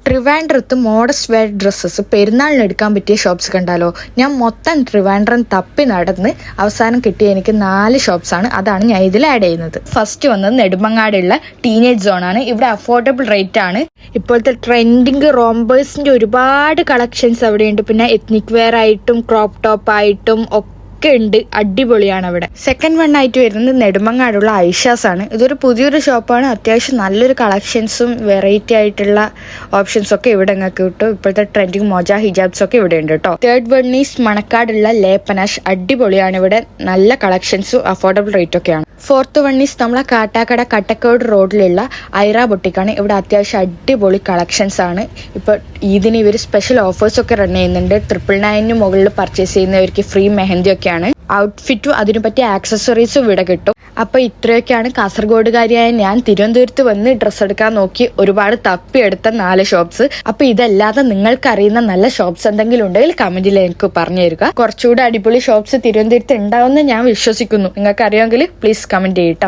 ട്രിവാൻഡ്രത്ത് modest wear dresses പെരുന്നാളിന് എടുക്കാൻ പറ്റിയ ഷോപ്സ് കണ്ടാലോ. ഞാൻ മൊത്തം ട്രിവാൻഡ്രം തപ്പി നടന്ന് അവസാനം കിട്ടിയ എനിക്ക് 4 ഷോപ്സാണ്. അതാണ് ഞാൻ ഇതിൽ ആഡ് ചെയ്യുന്നത്. ഫസ്റ്റ് വന്നത് നെടുമങ്ങാടുള്ള ടീനേജ് സോണാണ്. ഇവിടെ അഫോർഡബിൾ റേറ്റ് ആണ്. ഇപ്പോഴത്തെ ട്രെൻഡിങ് റോംബേഴ്സിന്റെ ഒരുപാട് കളക്ഷൻസ് അവിടെയുണ്ട്. പിന്നെ എത്നിക് വെയർ ആയിട്ടും ക്രോപ്പ് ടോപ്പ് ആയിട്ടും ഒക്കെ ഉണ്ട്. അടിപൊളിയാണ് അവിടെ. സെക്കൻഡ് വൺ ആയിട്ട് വരുന്നത് നെടുമങ്ങാടുള്ള ഐഷാസ് ആണ്. ഇതൊരു പുതിയൊരു ഷോപ്പാണ്. അത്യാവശ്യം നല്ലൊരു കളക്ഷൻസും വെറൈറ്റി ആയിട്ടുള്ള ഓപ്ഷൻസ് ഒക്കെ ഇവിടെ നിങ്ങൾക്ക് കിട്ടും. ഇപ്പോഴത്തെ ട്രെൻഡിങ് മൊജ ഹിജാബ്സ് ഒക്കെ ഇവിടെ ഉണ്ട് കേട്ടോ. തേർഡ് വൺ ഈസ് മണക്കാടുള്ള ലേപ്പനാഷ്. അടിപൊളിയാണ്. ഇവിടെ നല്ല കളക്ഷൻസും അഫോർഡബിൾ റേറ്റ് ഒക്കെയാണ്. ഫോർത്ത് വൺ ഈസ് നമ്മളെ കാട്ടാക്കട കട്ടക്കോട് റോഡിലുള്ള ഐറ ബൊട്ടിക്കാണ്. ഇവിടെ അത്യാവശ്യം അടിപൊളി കളക്ഷൻസ് ആണ്. ഇപ്പോൾ ഇതിന് ഇവർ സ്പെഷ്യൽ ഓഫേഴ്സ് ഒക്കെ റൺ ചെയ്യുന്നുണ്ട്. 999 മുകളിൽ പർച്ചേസ് ചെയ്യുന്നവർക്ക് ഫ്രീ മെഹന്തി ഒക്കെയാണ്. ഔട്ട്ഫിറ്റും അതിനു പറ്റിയ ആക്സസറീസും ഇവിടെ കിട്ടും. അപ്പൊ ഇത്രയൊക്കെയാണ് കാസർഗോഡുകാരിയായ ഞാൻ തിരുവനന്തപുരത്ത് വന്ന് ഡ്രസ്സ് എടുക്കാൻ നോക്കി ഒരുപാട് തപ്പിയെടുത്ത 4 ഷോപ്സ്. അപ്പൊ ഇതല്ലാതെ നിങ്ങൾക്ക് അറിയുന്ന നല്ല ഷോപ്സ് എന്തെങ്കിലും ഉണ്ടെങ്കിൽ കമന്റിൽ എനിക്ക് പറഞ്ഞു തരിക. കുറച്ചുകൂടെ അടിപൊളി ഷോപ്സ് തിരുവനന്തപുരത്ത് ഉണ്ടാവുമെന്ന് ഞാൻ വിശ്വസിക്കുന്നു. നിങ്ങൾക്ക് അറിയാമെങ്കിൽ പ്ലീസ് കമന്റ് ചെയ്യട്ടോ.